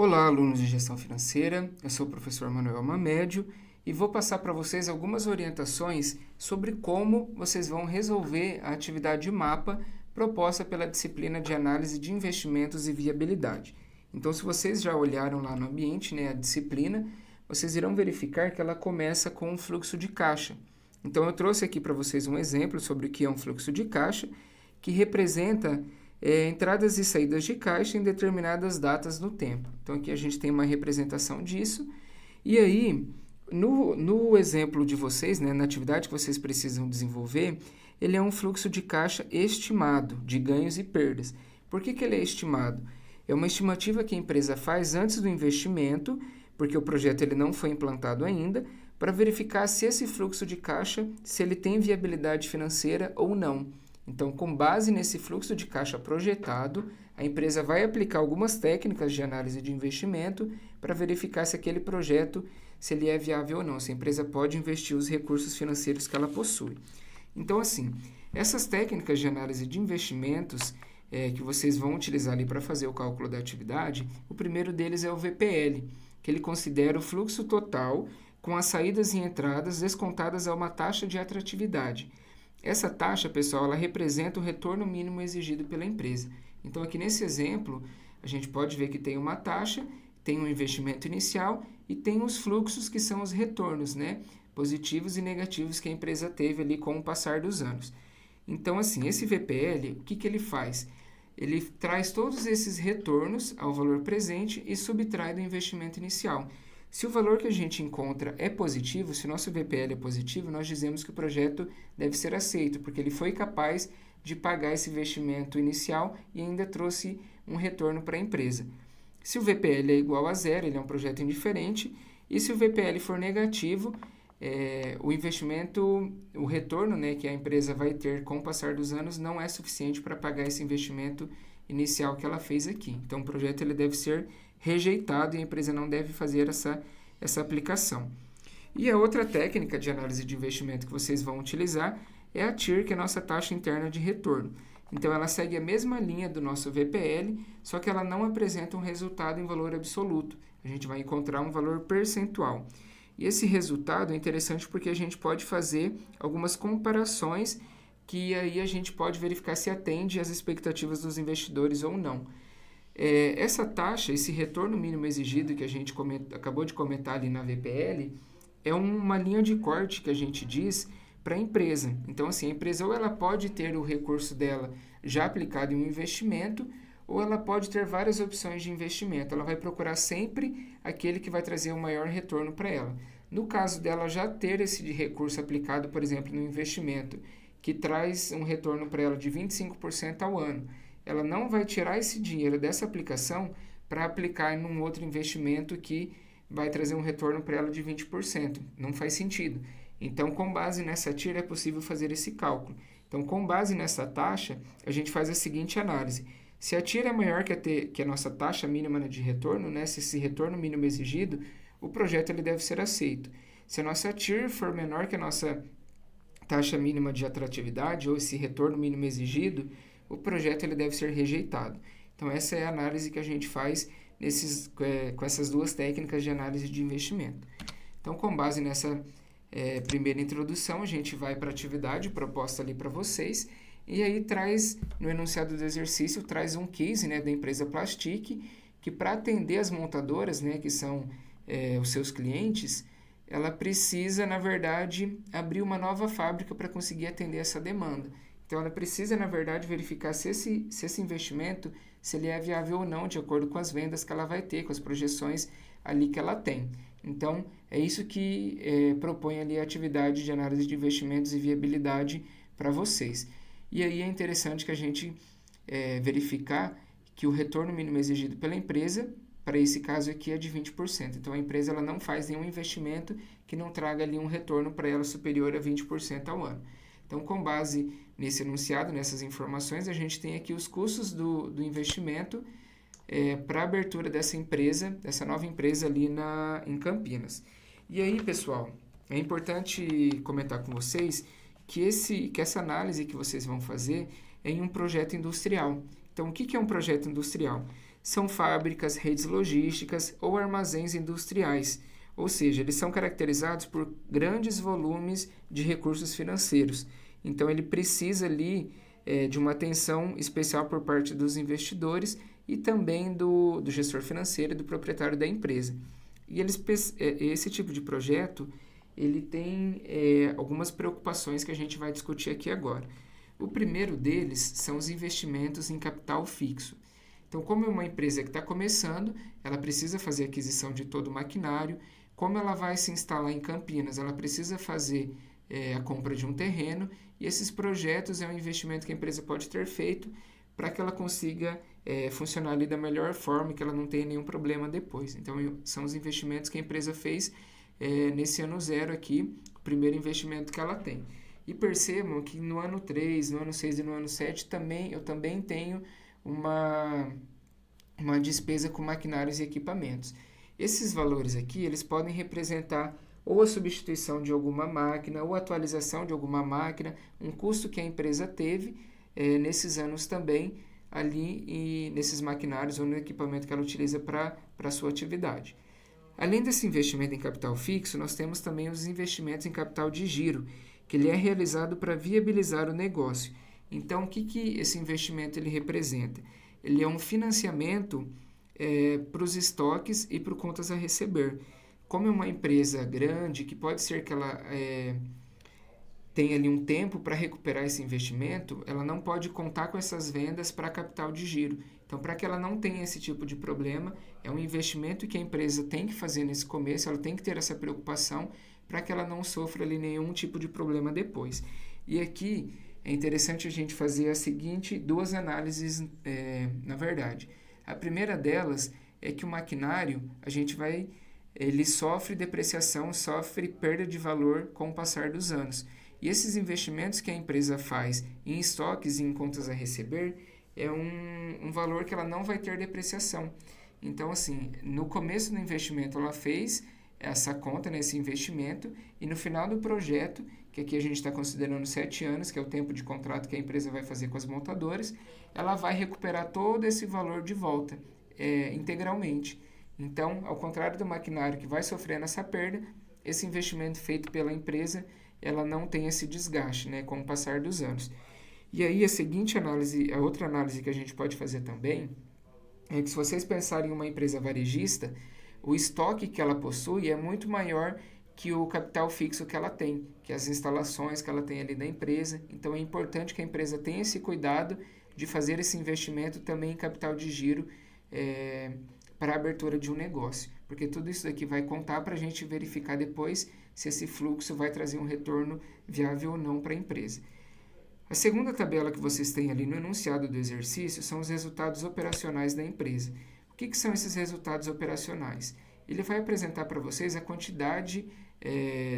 Olá, alunos de gestão financeira. Eu sou o professor Manuel Mamédio e vou passar para vocês algumas orientações sobre como vocês vão resolver a atividade de mapa proposta pela disciplina de análise de investimentos e viabilidade. Então, se vocês já olharam lá no ambiente, a disciplina, vocês irão verificar que ela começa com um fluxo de caixa. Então, eu trouxe aqui para vocês um exemplo sobre o que é um fluxo de caixa, que representa entradas e saídas de caixa em determinadas datas no tempo. Então, aqui a gente tem uma representação disso. E aí, no exemplo de vocês, na atividade que vocês precisam desenvolver, ele é um fluxo de caixa estimado, de ganhos e perdas. Por que ele é estimado? É uma estimativa que a empresa faz antes do investimento, porque o projeto ele não foi implantado ainda, para verificar se esse fluxo de caixa, se ele tem viabilidade financeira ou não. Então, com base nesse fluxo de caixa projetado, a empresa vai aplicar algumas técnicas de análise de investimento para verificar se aquele projeto se ele é viável ou não, se a empresa pode investir os recursos financeiros que ela possui. Então, assim, essas técnicas de análise de investimentos que vocês vão utilizar ali para fazer o cálculo da atividade, o primeiro deles é o VPL, que ele considera o fluxo total com as saídas e entradas descontadas a uma taxa de atratividade. Essa taxa, pessoal, ela representa o retorno mínimo exigido pela empresa. Então, aqui nesse exemplo, a gente pode ver que tem uma taxa, tem um investimento inicial e tem os fluxos que são os retornos, positivos e negativos que a empresa teve ali com o passar dos anos. Então, assim, esse VPL, o que ele faz? Ele traz todos esses retornos ao valor presente e subtrai do investimento inicial. Se o valor que a gente encontra é positivo, se o nosso VPL é positivo, nós dizemos que o projeto deve ser aceito, porque ele foi capaz de pagar esse investimento inicial e ainda trouxe um retorno para a empresa. Se o VPL é igual a zero, ele é um projeto indiferente, e se o VPL for negativo, o investimento, o retorno que a empresa vai ter com o passar dos anos não é suficiente para pagar esse investimento inicial que ela fez aqui. Então, o projeto ele deve ser rejeitado e a empresa não deve fazer essa aplicação. E a outra técnica de análise de investimento que vocês vão utilizar é a TIR, que é a nossa taxa interna de retorno. Então, ela segue a mesma linha do nosso VPL, só que ela não apresenta um resultado em valor absoluto. A gente vai encontrar um valor percentual. E esse resultado é interessante porque a gente pode fazer algumas comparações que aí a gente pode verificar se atende às expectativas dos investidores ou não. Essa taxa, esse retorno mínimo exigido que a gente acabou de comentar ali na VPL, é uma linha de corte que a gente diz para a empresa. Então, assim, a empresa ou ela pode ter o recurso dela já aplicado em um investimento, ou ela pode ter várias opções de investimento. Ela vai procurar sempre aquele que vai trazer o maior retorno para ela. No caso dela já ter esse recurso aplicado, por exemplo, no investimento, que traz um retorno para ela de 25% ao ano, ela não vai tirar esse dinheiro dessa aplicação para aplicar em um outro investimento que vai trazer um retorno para ela de 20%. Não faz sentido. Então, com base nessa TIR, é possível fazer esse cálculo. Então, com base nessa taxa, a gente faz a seguinte análise. Se a TIR é maior que a nossa taxa mínima de retorno, se esse retorno mínimo exigido, o projeto ele deve ser aceito. Se a nossa TIR for menor que a nossa taxa mínima de atratividade, ou esse retorno mínimo exigido, o projeto ele deve ser rejeitado. Então, essa é a análise que a gente faz com essas duas técnicas de análise de investimento. Então, com base nessa primeira introdução, a gente vai para a atividade proposta ali para vocês, e aí traz, no enunciado do exercício, traz um case da empresa Plastic, que para atender as montadoras, que são os seus clientes, ela precisa, na verdade, abrir uma nova fábrica para conseguir atender essa demanda. Então, ela precisa, na verdade, verificar se esse investimento, se ele é viável ou não, de acordo com as vendas que ela vai ter, com as projeções ali que ela tem. Então, é isso que propõe ali a atividade de análise de investimentos e viabilidade para vocês. E aí é interessante que a gente verificar que o retorno mínimo exigido pela empresa, para esse caso aqui, é de 20%. Então, a empresa ela não faz nenhum investimento que não traga ali um retorno para ela superior a 20% ao ano. Então, com base nesse enunciado, nessas informações, a gente tem aqui os custos do investimento para a abertura dessa empresa, dessa nova empresa ali em Campinas. E aí, pessoal, é importante comentar com vocês que essa análise que vocês vão fazer é em um projeto industrial. Então, o que é um projeto industrial? são fábricas, redes logísticas ou armazéns industriais, ou seja, eles são caracterizados por grandes volumes de recursos financeiros. Então, ele precisa ali de uma atenção especial por parte dos investidores e também do gestor financeiro e do proprietário da empresa. E esse tipo de projeto, ele tem algumas preocupações que a gente vai discutir aqui agora. O primeiro deles são os investimentos em capital fixo. Então, como é uma empresa que está começando, ela precisa fazer aquisição de todo o maquinário. Como ela vai se instalar em Campinas, ela precisa fazer a compra de um terreno, e esses projetos é um investimento que a empresa pode ter feito para que ela consiga funcionar ali da melhor forma e que ela não tenha nenhum problema depois. Então, são os investimentos que a empresa fez nesse ano zero aqui, o primeiro investimento que ela tem. E percebam que no ano 3, no ano 6 e no ano 7 eu também tenho uma despesa com maquinários e equipamentos. Esses valores aqui, eles podem representar ou a substituição de alguma máquina, ou a atualização de alguma máquina, um custo que a empresa teve nesses anos também, ali e nesses maquinários ou no equipamento que ela utiliza para a sua atividade. Além desse investimento em capital fixo, nós temos também os investimentos em capital de giro, que ele é realizado para viabilizar o negócio. Então, o que esse investimento ele representa? Ele é um financiamento para os estoques e para contas a receber. Como é uma empresa grande, que pode ser que ela tenha ali um tempo para recuperar esse investimento, ela não pode contar com essas vendas para capital de giro. Então, para que ela não tenha esse tipo de problema, é um investimento que a empresa tem que fazer nesse começo, ela tem que ter essa preocupação para que ela não sofra ali nenhum tipo de problema depois. E aqui é interessante a gente fazer duas análises, na verdade. A primeira delas é que o maquinário, ele sofre depreciação, sofre perda de valor com o passar dos anos. E esses investimentos que a empresa faz em estoques e em contas a receber é um valor que ela não vai ter depreciação. Então, assim, no começo do investimento ela fez essa conta, esse investimento, e no final do projeto, que aqui a gente está considerando 7 anos, que é o tempo de contrato que a empresa vai fazer com as montadoras, ela vai recuperar todo esse valor de volta, integralmente. Então, ao contrário do maquinário que vai sofrendo essa perda, esse investimento feito pela empresa, ela não tem esse desgaste, com o passar dos anos. E aí, a outra análise que a gente pode fazer também, é que se vocês pensarem em uma empresa varejista, o estoque que ela possui é muito maior que o capital fixo que ela tem, que as instalações que ela tem ali da empresa. Então, é importante que a empresa tenha esse cuidado de fazer esse investimento também em capital de giro para a abertura de um negócio, porque tudo isso daqui vai contar para a gente verificar depois se esse fluxo vai trazer um retorno viável ou não para a empresa. A segunda tabela que vocês têm ali no enunciado do exercício são os resultados operacionais da empresa. O que são esses resultados operacionais? Ele vai apresentar para vocês a quantidade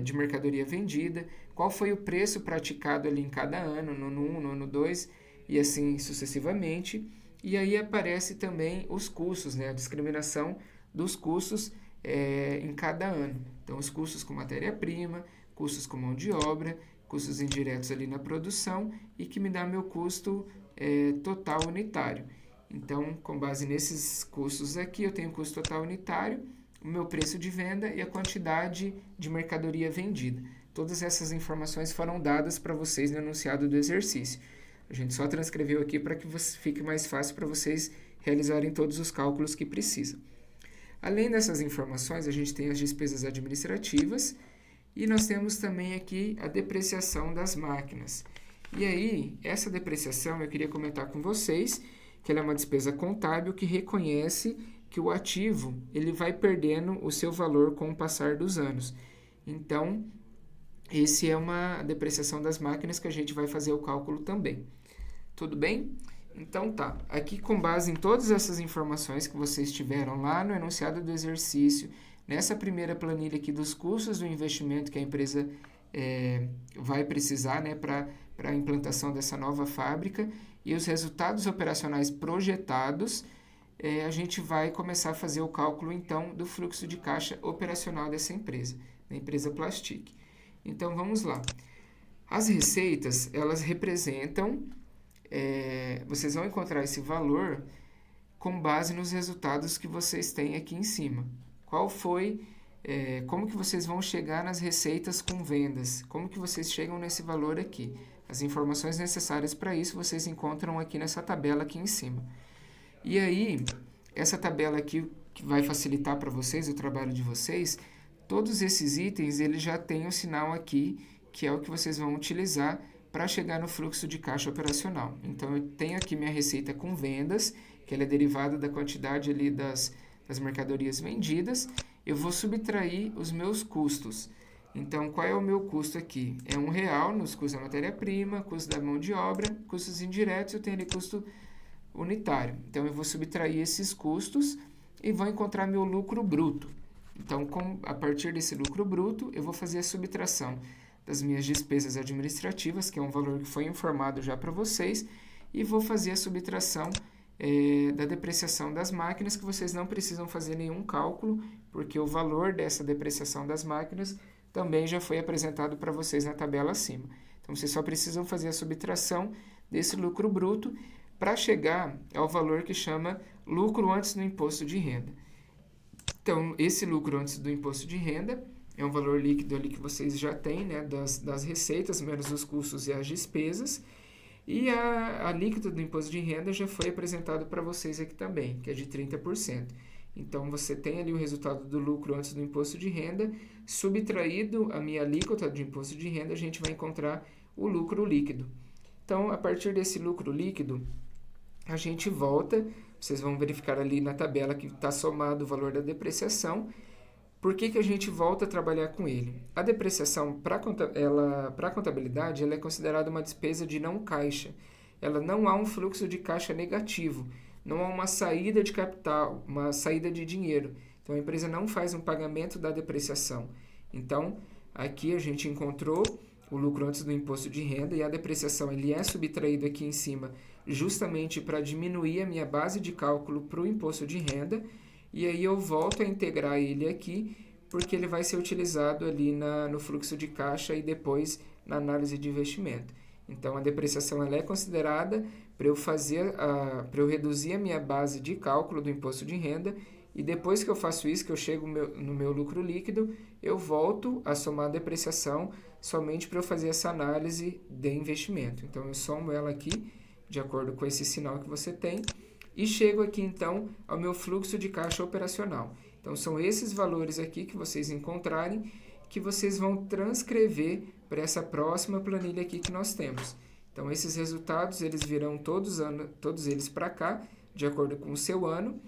de mercadoria vendida, qual foi o preço praticado ali em cada ano, no ano 1, no ano 2 e assim sucessivamente. E aí aparece também os custos, a discriminação dos custos em cada ano. Então, os custos com matéria-prima, custos com mão de obra, custos indiretos ali na produção e que me dá meu custo total unitário. Então, com base nesses custos aqui, eu tenho o custo total unitário, o meu preço de venda e a quantidade de mercadoria vendida. Todas essas informações foram dadas para vocês no enunciado do exercício. A gente só transcreveu aqui para que fique mais fácil para vocês realizarem todos os cálculos que precisam. Além dessas informações, a gente tem as despesas administrativas e nós temos também aqui a depreciação das máquinas. E aí, essa depreciação eu queria comentar com vocês que ela é uma despesa contábil que reconhece que o ativo ele vai perdendo o seu valor com o passar dos anos. Então, esse é uma depreciação das máquinas que a gente vai fazer o cálculo também. Tudo bem? Então tá, aqui com base em todas essas informações que vocês tiveram lá no enunciado do exercício, nessa primeira planilha aqui dos custos do investimento que a empresa vai precisar para a implantação dessa nova fábrica e os resultados operacionais projetados, a gente vai começar a fazer o cálculo então do fluxo de caixa operacional dessa empresa, da empresa Plastic. Então vamos lá. As receitas, elas representam, vocês vão encontrar esse valor com base nos resultados que vocês têm aqui em cima. Como que vocês vão chegar nas receitas com vendas? Como que vocês chegam nesse valor aqui? As informações necessárias para isso vocês encontram aqui nessa tabela aqui em cima. E aí, essa tabela aqui que vai facilitar para vocês o trabalho de vocês, todos esses itens eles já têm o sinal aqui, que é o que vocês vão utilizar para chegar no fluxo de caixa operacional. Então, eu tenho aqui minha receita com vendas, que ela é derivada da quantidade ali das mercadorias vendidas. Eu vou subtrair os meus custos. Então, qual é o meu custo aqui? É R$1 nos custos da matéria-prima, custo da mão de obra, custos indiretos, eu tenho ali custo unitário. Então, eu vou subtrair esses custos e vou encontrar meu lucro bruto. Então, a partir desse lucro bruto, eu vou fazer a subtração das minhas despesas administrativas, que é um valor que foi informado já para vocês, e vou fazer a subtração da depreciação das máquinas, que vocês não precisam fazer nenhum cálculo, porque o valor dessa depreciação das máquinas também já foi apresentado para vocês na tabela acima. Então, vocês só precisam fazer a subtração desse lucro bruto para chegar ao valor que chama lucro antes do imposto de renda. Então, esse lucro antes do imposto de renda é um valor líquido ali que vocês já têm, né, das receitas, menos os custos e as despesas. E a alíquota do imposto de renda já foi apresentado para vocês aqui também, que é de 30%. Então, você tem ali o resultado do lucro antes do imposto de renda, subtraído a minha alíquota de imposto de renda, a gente vai encontrar o lucro líquido. Então, a partir desse lucro líquido, a gente volta, vocês vão verificar ali na tabela que está somado o valor da depreciação. Por que a gente volta a trabalhar com ele? A depreciação, para a contabilidade, ela é considerada uma despesa de não caixa. Ela não há um fluxo de caixa negativo, não há uma saída de capital, uma saída de dinheiro. Então, a empresa não faz um pagamento da depreciação. Então, aqui a gente encontrou o lucro antes do imposto de renda e a depreciação ele é subtraído aqui em cima justamente para diminuir a minha base de cálculo para o imposto de renda. E aí eu volto a integrar ele aqui, porque ele vai ser utilizado ali no fluxo de caixa e depois na análise de investimento. Então, a depreciação ela é considerada para eu reduzir a minha base de cálculo do imposto de renda, e depois que eu faço isso, que eu chego no meu lucro líquido, eu volto a somar a depreciação somente para eu fazer essa análise de investimento. Então, eu somo ela aqui, de acordo com esse sinal que você tem, e chego aqui, então, ao meu fluxo de caixa operacional. Então, são esses valores aqui que vocês encontrarem, que vocês vão transcrever para essa próxima planilha aqui que nós temos. Então, esses resultados, eles virão todos eles para cá, de acordo com o seu ano,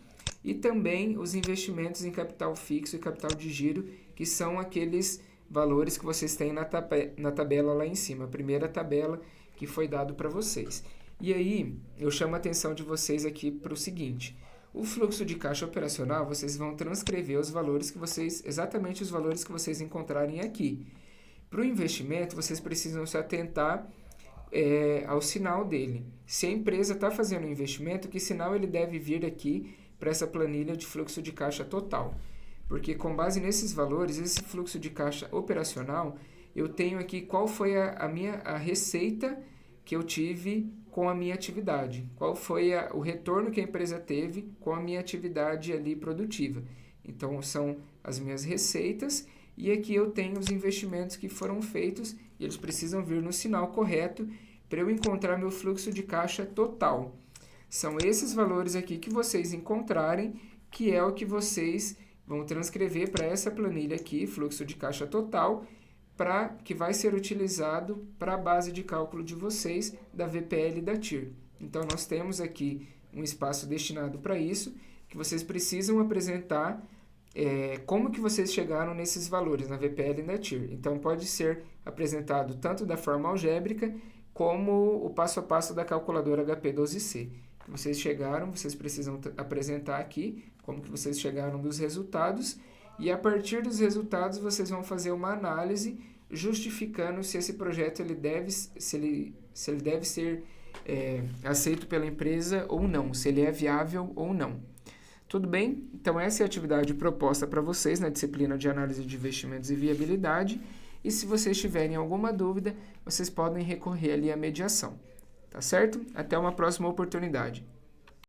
e também os investimentos em capital fixo e capital de giro, que são aqueles valores que vocês têm na tabela lá em cima, a primeira tabela que foi dado para vocês. E aí, eu chamo a atenção de vocês aqui para o seguinte: o fluxo de caixa operacional, vocês vão transcrever exatamente os valores que vocês encontrarem aqui. Para o investimento, vocês precisam se atentar ao sinal dele. Se a empresa está fazendo um investimento, que sinal ele deve vir aqui para essa planilha de fluxo de caixa total? Porque com base nesses valores, esse fluxo de caixa operacional, eu tenho aqui qual foi a receita que eu tive com a minha atividade, qual foi o retorno que a empresa teve com a minha atividade ali produtiva. Então, são as minhas receitas, e aqui eu tenho os investimentos que foram feitos, e eles precisam vir no sinal correto para eu encontrar meu fluxo de caixa total. São esses valores aqui que vocês encontrarem, que é o que vocês vão transcrever para essa planilha aqui, fluxo de caixa total, que vai ser utilizado para a base de cálculo de vocês da VPL e da TIR. Então, nós temos aqui um espaço destinado para isso, que vocês precisam apresentar como que vocês chegaram nesses valores na VPL e na TIR. Então, pode ser apresentado tanto da forma algébrica, como o passo a passo da calculadora HP12C. Que vocês chegaram, vocês precisam apresentar aqui como que vocês chegaram dos resultados, e a partir dos resultados vocês vão fazer uma análise justificando se esse projeto ele deve ser aceito pela empresa ou não, se ele é viável ou não. Tudo bem? Então, essa é a atividade proposta para vocês na disciplina de análise de investimentos e viabilidade, e se vocês tiverem alguma dúvida, vocês podem recorrer ali à mediação. Tá certo? Até uma próxima oportunidade.